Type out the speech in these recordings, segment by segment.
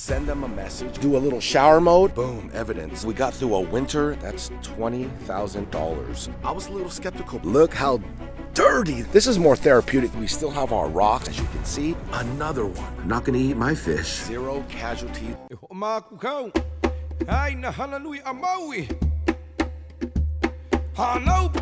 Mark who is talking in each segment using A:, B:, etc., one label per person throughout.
A: send them a message, do a little shower mode, boom, evidence. We got through a winter, that's $20,000. I was a little skeptical. Look how dirty. This is more therapeutic. We still have our rocks, as you can see. Another one. I'm not gonna eat my fish. Zero casualty.
B: Hoʻomalu Hana Hui A Maui.
A: Aloha,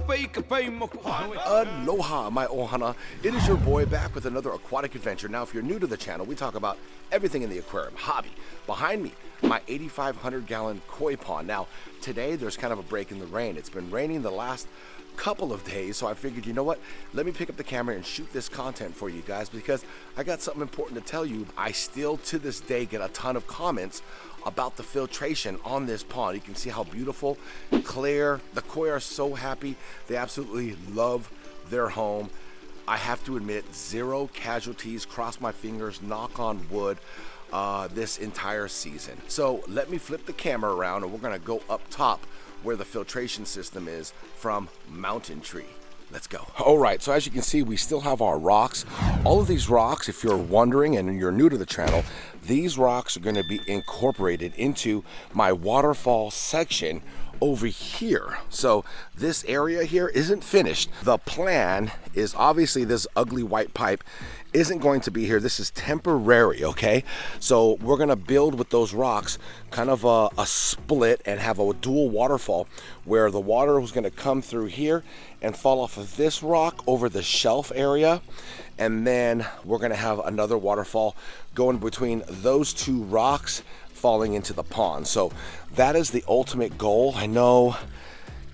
A: my ohana. It is your boy back with another aquatic adventure. Now, if you're new to the channel, we talk about everything in the aquarium, hobby. Behind me, my 8,500-gallon koi pond. Now, today there's kind of a break in the rain. It's been raining the last couple of days, so I figured, you know what, let me pick up the camera and shoot this content for you guys because I got something important to tell you. I still to this day get a ton of comments about the filtration on this pond. You can see how beautiful, clear. The koi are so happy. They absolutely love their home. I have to admit, zero casualties, cross my fingers, knock on wood, this entire season. So let me flip the camera around and we're gonna go up top where the filtration system is from Mountain Tree. Let's go. All right, so as you can see, we still have our rocks. All of these rocks, if you're wondering and you're new to the channel, these rocks are gonna be incorporated into my waterfall section over here. So this area here isn't finished. The plan is obviously this ugly white pipe isn't going to be here. This is temporary, okay? So we're gonna build with those rocks kind of a split and have a dual waterfall where the water was gonna come through here and fall off of this rock over the shelf area. And then we're gonna have another waterfall going between those two rocks falling into the pond. So that is the ultimate goal. I know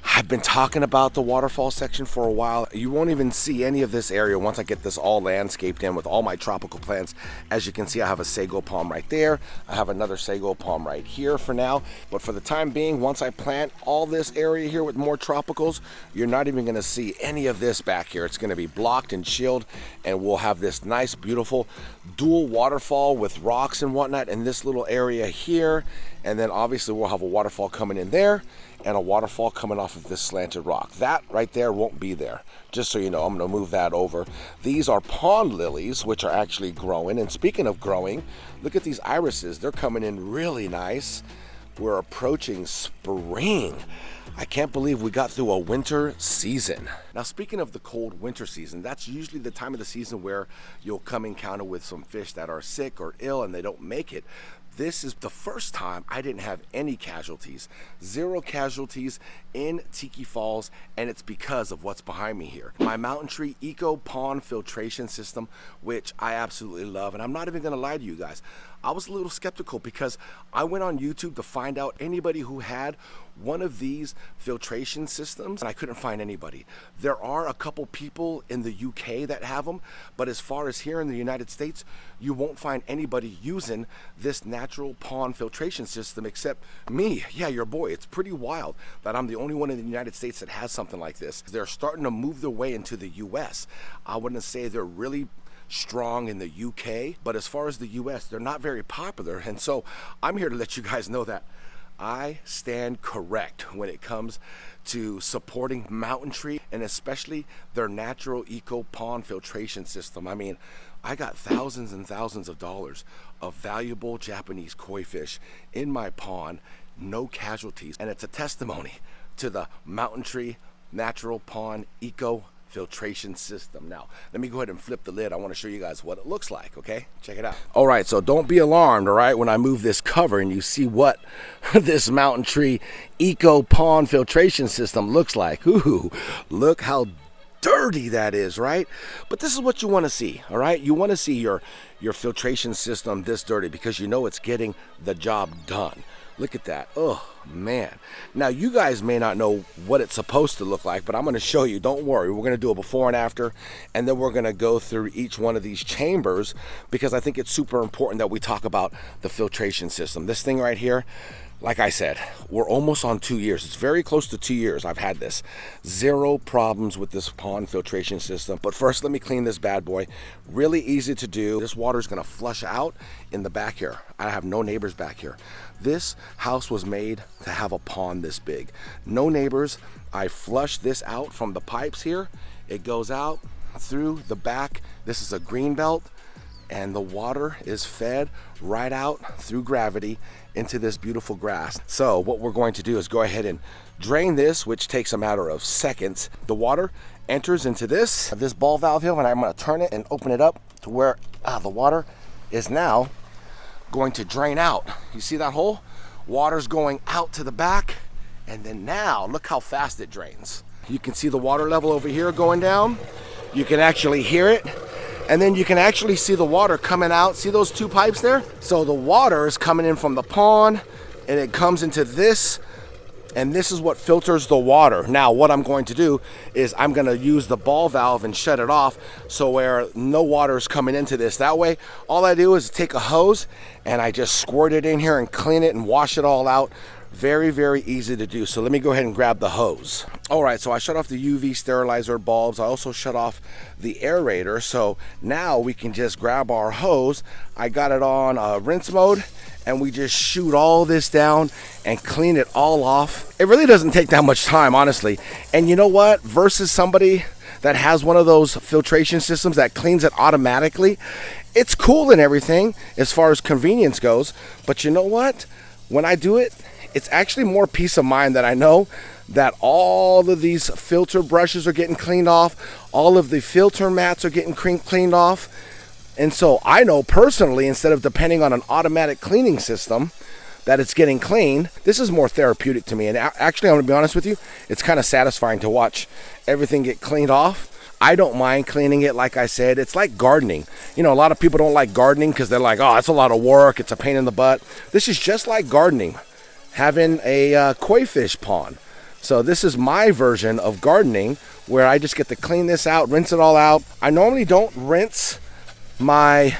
A: I've been talking about the waterfall section for a while. You won't even see any of this area once I get this all landscaped in with all my tropical plants. As you can see, I have a sago palm right there. I have another sago palm right here for now. But for the time being, once I plant all this area here with more tropicals, you're not even gonna see any of this back here. It's gonna be blocked and shielded, and we'll have this nice, beautiful dual waterfall with rocks and whatnot in this little area here. And then obviously we'll have a waterfall coming in there and a waterfall coming off of this slanted rock. That right there won't be there. Just so you know, I'm gonna move that over. These are pond lilies, which are actually growing. And speaking of growing, look at these irises. They're coming in really nice. We're approaching spring. I can't believe we got through a winter season. Now, speaking of the cold winter season, that's usually the time of the season where you'll come encounter with some fish that are sick or ill and they don't make it. This is the first time I didn't have any casualties, zero casualties in Tiki Falls, and it's because of what's behind me here. My Mountain Tree Eco Pond Filtration System, which I absolutely love, and I'm not even gonna lie to you guys. I was a little skeptical because I went on YouTube to find out anybody who had one of these filtration systems, and I couldn't find anybody. There are a couple people in the UK that have them, but as far as here in the United States, you won't find anybody using this natural pond filtration system except me. Yeah, your boy. It's pretty wild that I'm the only one in the United States that has something like this. They're starting to move their way into the US. I wouldn't say they're really strong in the UK, but as far as the US, they're not very popular. And so I'm here to let you guys know that I stand correct when it comes to supporting Mountain Tree and especially their natural eco pond filtration system. I mean, I got thousands and thousands of dollars of valuable Japanese koi fish in my pond, no casualties, and it's a testimony to the Mountain Tree Natural Pond Eco Filtration System. Now, let me go ahead and flip the lid. I want to show you guys what it looks like, okay? Check it out. All right, so don't be alarmed, all right, when I move this cover and you see what this Mountain Tree Eco Pond Filtration System looks like. Ooh, look how dirty that is, right? But this is what you want to see, all right? You want to see your filtration system this dirty because you know it's getting the job done. Look at that. Oh, man. Now, you guys may not know what it's supposed to look like, but I'm going to show you. Don't worry. We're going to do a before and after, and then we're going to go through each one of these chambers because I think it's super important that we talk about the filtration system. This thing right here, like I said, we're almost on 2 years. It's very close to 2 years I've had this. Zero problems with this pond filtration system. But first, let me clean this bad boy. Really easy to do. This water is going to flush out in the back here. I have no neighbors back here. This house was made to have a pond this big. No neighbors. I flush this out from the pipes here. It goes out through the back. This is a green belt. and the water is fed right out through gravity into this beautiful grass. So what we're going to do is go ahead and drain this, which takes a matter of seconds. The water enters into this ball valve here, and I'm going to turn it and open it up to where the water is now going to drain out. You see that hole? Water's going out to the back, and then now look how fast it drains. You can see the water level over here going down. You can actually hear it, and then you can actually see the water coming out. See those two pipes there? So the water is coming in from the pond, and it comes into this, and this is what filters the water. Now what I'm going to do is I'm going to use the ball valve and shut it off so where no water is coming into this. That way all I do is take a hose and I just squirt it in here and clean it and wash it all out. Very, very easy to do. So let me go ahead and grab the hose. All right, so I shut off the UV sterilizer bulbs. I also shut off the aerator. So now we can just grab our hose. I got it on rinse mode, and we just shoot all this down and clean it all off. It really doesn't take that much time, honestly. And you know what? Versus somebody that has one of those filtration systems that cleans it automatically, it's cool and everything as far as convenience goes. But you know what? When I do it, it's actually more peace of mind that I know that all of these filter brushes are getting cleaned off, all of the filter mats are getting cleaned off. And so I know personally, instead of depending on an automatic cleaning system, that it's getting clean, this is more therapeutic to me. And actually, I'm gonna be honest with you, it's kind of satisfying to watch everything get cleaned off. I don't mind cleaning it. Like I said, it's like gardening. You know, a lot of people don't like gardening because they're like, oh, it's a lot of work, it's a pain in the butt. This is just like gardening, having a koi fish pond. So this is my version of gardening, where I just get to clean this out, rinse it all out. I normally don't rinse my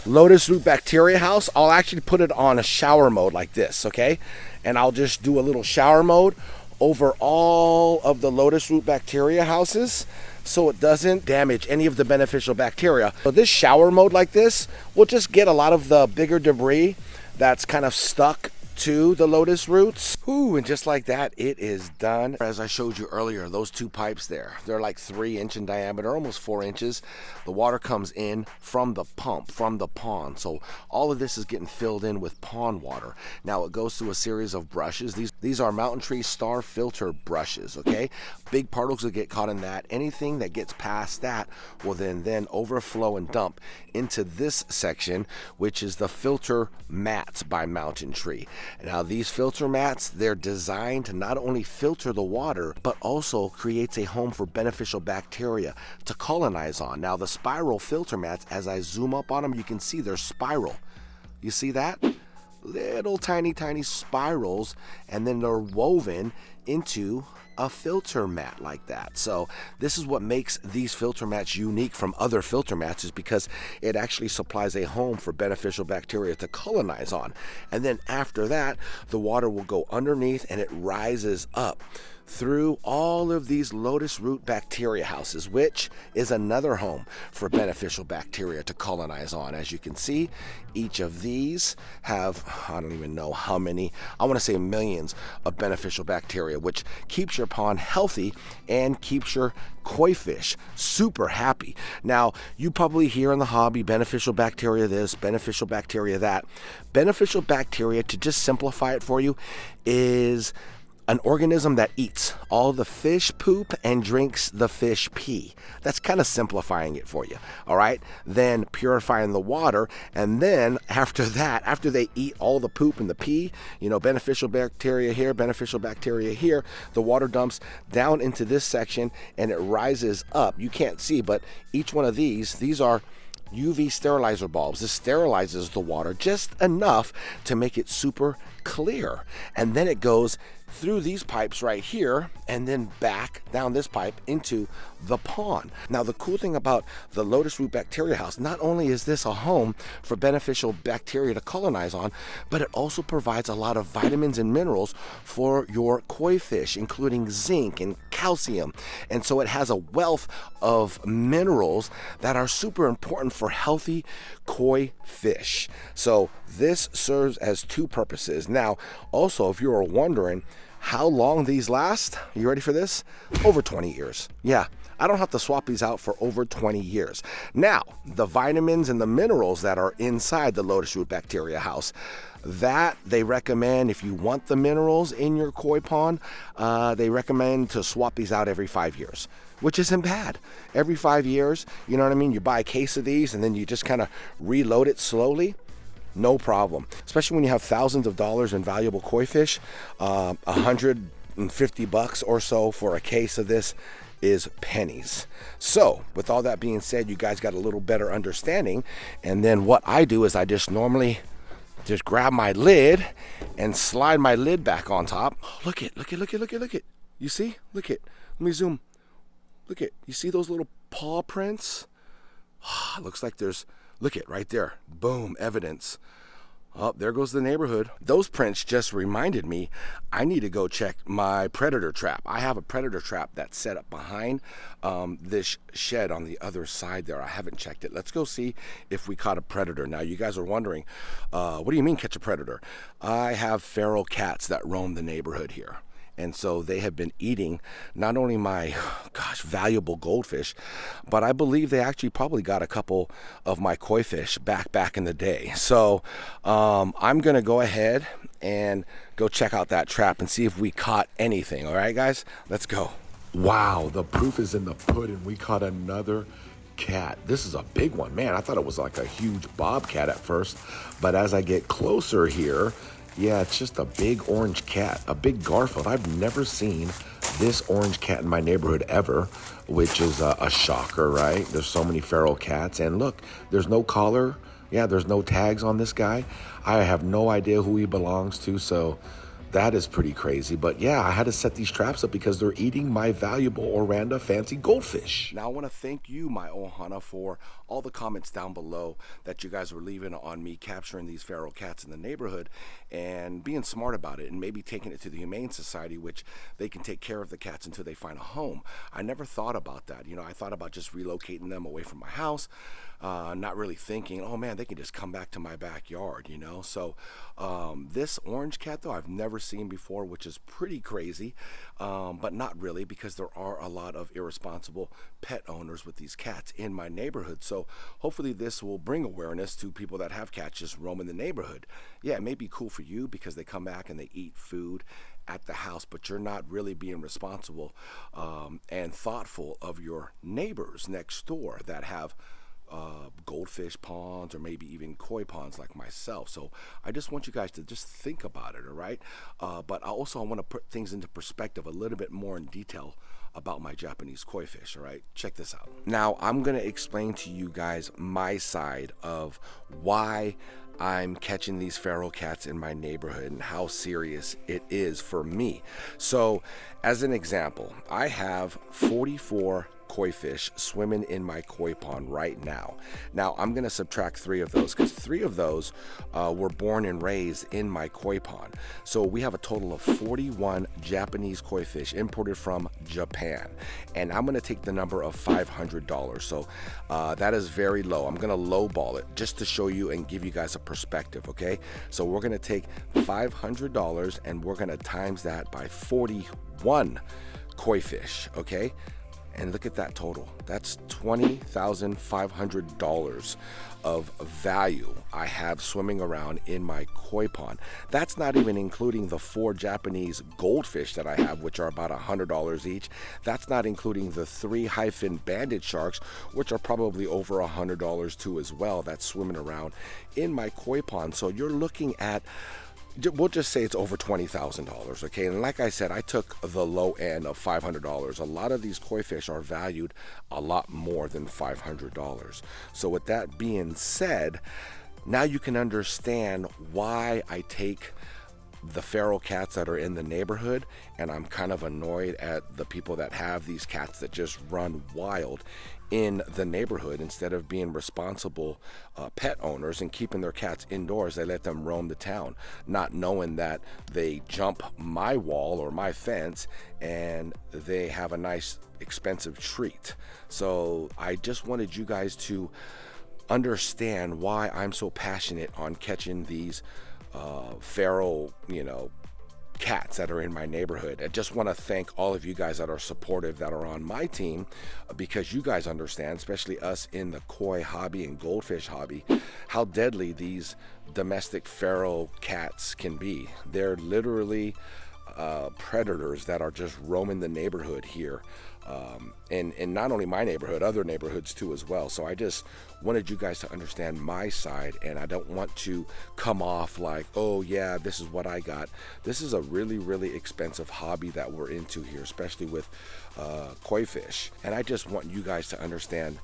A: lotus root bacteria house. I'll actually put it on a shower mode like this, okay? And I'll just do a little shower mode over all of the lotus root bacteria houses so it doesn't damage any of the beneficial bacteria. So this shower mode like this will just get a lot of the bigger debris that's kind of stuck to the lotus roots. Ooh, and just like that, it is done. As I showed you earlier, those two pipes there, they're like 3-inch in diameter, almost 4 inches. The water comes in from the pump, from the pond. So all of this is getting filled in with pond water. Now it goes through a series of brushes. These are Mountain Tree Star filter brushes, okay? Big particles will get caught in that. Anything that gets past that will then overflow and dump into this section, which is the filter mats by Mountain Tree. Now these filter mats, they're designed to not only filter the water, but also creates a home for beneficial bacteria to colonize on. Now the spiral filter mats, as I zoom up on them, you can see they're spiral. You see that? Little tiny spirals, and then they're woven into a filter mat like that. So this is what makes these filter mats unique from other filter mats, is because it actually supplies a home for beneficial bacteria to colonize on. And then after that, the water will go underneath and it rises up through all of these lotus root bacteria houses, which is another home for beneficial bacteria to colonize on. As you can see, each of these have, I don't even know how many, I want to say millions of beneficial bacteria, which keeps your pond healthy and keeps your koi fish super happy. Now, you probably hear in the hobby, beneficial bacteria this, beneficial bacteria that. Beneficial bacteria, to just simplify it for you, is an organism that eats all the fish poop and drinks the fish pee. That's kind of simplifying it for you, all right? Then purifying the water, and then after that, after they eat all the poop and the pee, you know, beneficial bacteria here, beneficial bacteria here, the water dumps down into this section and it rises up. You can't see, but each one of these are UV sterilizer bulbs. This sterilizes the water just enough to make it super clear. And then it goes through these pipes right here and then back down this pipe into the pond. Now the cool thing about the lotus root bacteria house, not only is this a home for beneficial bacteria to colonize on, but it also provides a lot of vitamins and minerals for your koi fish, including zinc and calcium. And so it has a wealth of minerals that are super important for healthy koi fish. So this serves as two purposes. Now also, if you are wondering, how long these last. You ready for this? Over 20 years. Yeah, I don't have to swap these out for over 20 years. Now, the vitamins and the minerals that are inside the lotus root bacteria house, that they recommend, if you want the minerals in your koi pond, they recommend to swap these out every 5 years, which isn't bad. Every 5 years, you know what I mean? You buy a case of these and then you just kind of reload it slowly. No problem, especially when you have thousands of dollars in valuable koi fish. $150 or so for a case of this is pennies. So with all that being said, you guys got a little better understanding. And then what I do is I just normally just grab my lid and slide my lid back on top. Look it. You see? Look it. Let me zoom. Look it. You see those little paw prints? Looks like there's, look it right there. Boom, evidence. Oh, there goes the neighborhood. Those prints just reminded me I need to go check my predator trap. I have a predator trap that's set up behind this shed on the other side there. I haven't checked it. Let's go see if we caught a predator. Now, you guys are wondering, what do you mean catch a predator? I have feral cats that roam the neighborhood here. And so they have been eating not only my, valuable goldfish, but I believe they actually probably got a couple of my koi fish back in the day. So I'm going to go ahead and go check out that trap and see if we caught anything. All right, guys, let's go. Wow, the proof is in the pudding. We caught another cat. This is a big one, man. I thought it was like a huge bobcat at first, but as I get closer here, yeah, it's just a big orange cat, a big Garfield. I've never seen this orange cat in my neighborhood ever, which is a shocker, right? There's so many feral cats. And look, there's no collar. Yeah, there's no tags on this guy. I have no idea who he belongs to, so that is pretty crazy. But yeah, I had to set these traps up because they're eating my valuable Oranda fancy goldfish. Now I want to thank you, my ohana, for all the comments down below that you guys were leaving on me capturing these feral cats in the neighborhood and being smart about it and maybe taking it to the Humane Society, which they can take care of the cats until they find a home. I never thought about that. You know, I thought about just relocating them away from my house, not really thinking, oh man, they can just come back to my backyard, you know? So this orange cat, though, I've never seen before, which is pretty crazy, but not really, because there are a lot of irresponsible pet owners with these cats in my neighborhood. So hopefully this will bring awareness to people that have cats just roaming the neighborhood. Yeah, it may be cool for you because they come back and they eat food at the house, but you're not really being responsible and thoughtful of your neighbors next door that have goldfish ponds or maybe even koi ponds like myself. So I just want you guys to just think about it, all right? But I want to put things into perspective a little bit more in detail about my Japanese koi fish, all right? Check this out. Now I'm going to explain to you guys my side of why I'm catching these feral cats in my neighborhood and how serious it is for me. So as an example, I have 44 koi fish swimming in my koi pond right now. Now I'm going to subtract 3 of those because 3 of those were born and raised in my koi pond. So we have a total of 41 Japanese koi fish imported from Japan. And I'm going to take the number of $500. So that is very low. I'm going to lowball it just to show you and give you guys a perspective, okay? So we're going to take $500 and we're going to times that by 41 koi fish, okay? And look at that total. That's $20,500 of value I have swimming around in my koi pond. That's not even including the 4 Japanese goldfish that I have, which are about $100 each. That's not including the 3 hyphen banded sharks, which are probably over $100 too as well. That's swimming around in my koi pond. So you're looking at, we'll just say it's over $20,000, okay? And like I said, I took the low end of $500. A lot of these koi fish are valued a lot more than $500. So with that being said, now you can understand why I take the feral cats that are in the neighborhood, and I'm kind of annoyed at the people that have these cats that just run wild in the neighborhood. Instead of being responsible pet owners and keeping their cats indoors, they let them roam the town, not knowing that they jump my wall or my fence and they have a nice expensive treat. So I just wanted you guys to understand why I'm so passionate on catching these feral, cats that are in my neighborhood. I just want to thank all of you guys that are supportive, that are on my team, because you guys understand, especially us in the koi hobby and goldfish hobby, how deadly these domestic feral cats can be. They're literally predators that are just roaming the neighborhood here, and not only my neighborhood, other neighborhoods too as well. So I just wanted you guys to understand my side, and I don't want to come off like, oh yeah, this is what I got. This is a really expensive hobby that we're into here, especially with koi fish, and I just want you guys to understand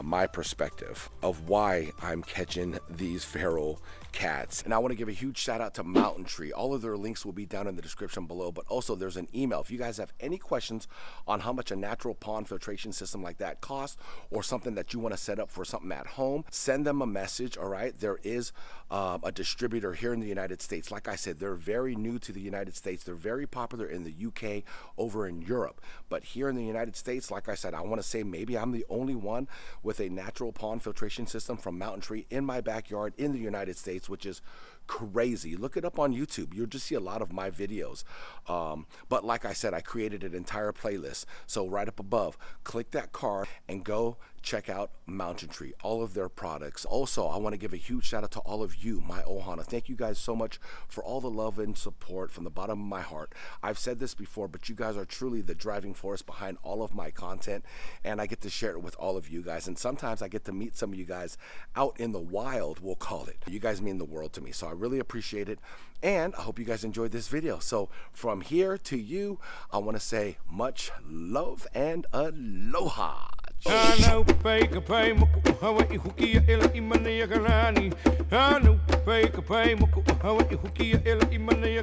A: my perspective of why I'm catching these feral cats. And I want to give a huge shout out to Mountain Tree. All of their links will be down in the description below, but also there's an email. If you guys have any questions on how much a natural pond filtration system like that costs, or something that you want to set up for something at home, send them a message. All right, there is a distributor here in the United States. Like I said, they're very new to the United States. They're very popular in the UK, over in Europe, but here in the United States, like I said, I want to say maybe I'm the only one with a natural pond filtration system from Mountain Tree in my backyard in the United States, which is crazy. Look it up on YouTube. You'll just see a lot of my videos. But like I said, I created an entire playlist. So right up above, click that card and go check out Mountain Tree, all of their products. Also, I want to give a huge shout out to all of you, my ohana. Thank you guys so much for all the love and support from the bottom of my heart. I've said this before, but you guys are truly the driving force behind all of my content, and I get to share it with all of you guys. And sometimes I get to meet some of you guys out in the wild, we'll call it. You guys mean the world to me, so I really appreciate it, and I hope you guys enjoyed this video. So from here to you, I want to say much love and aloha.
B: Hana Hui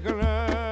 B: A Maui.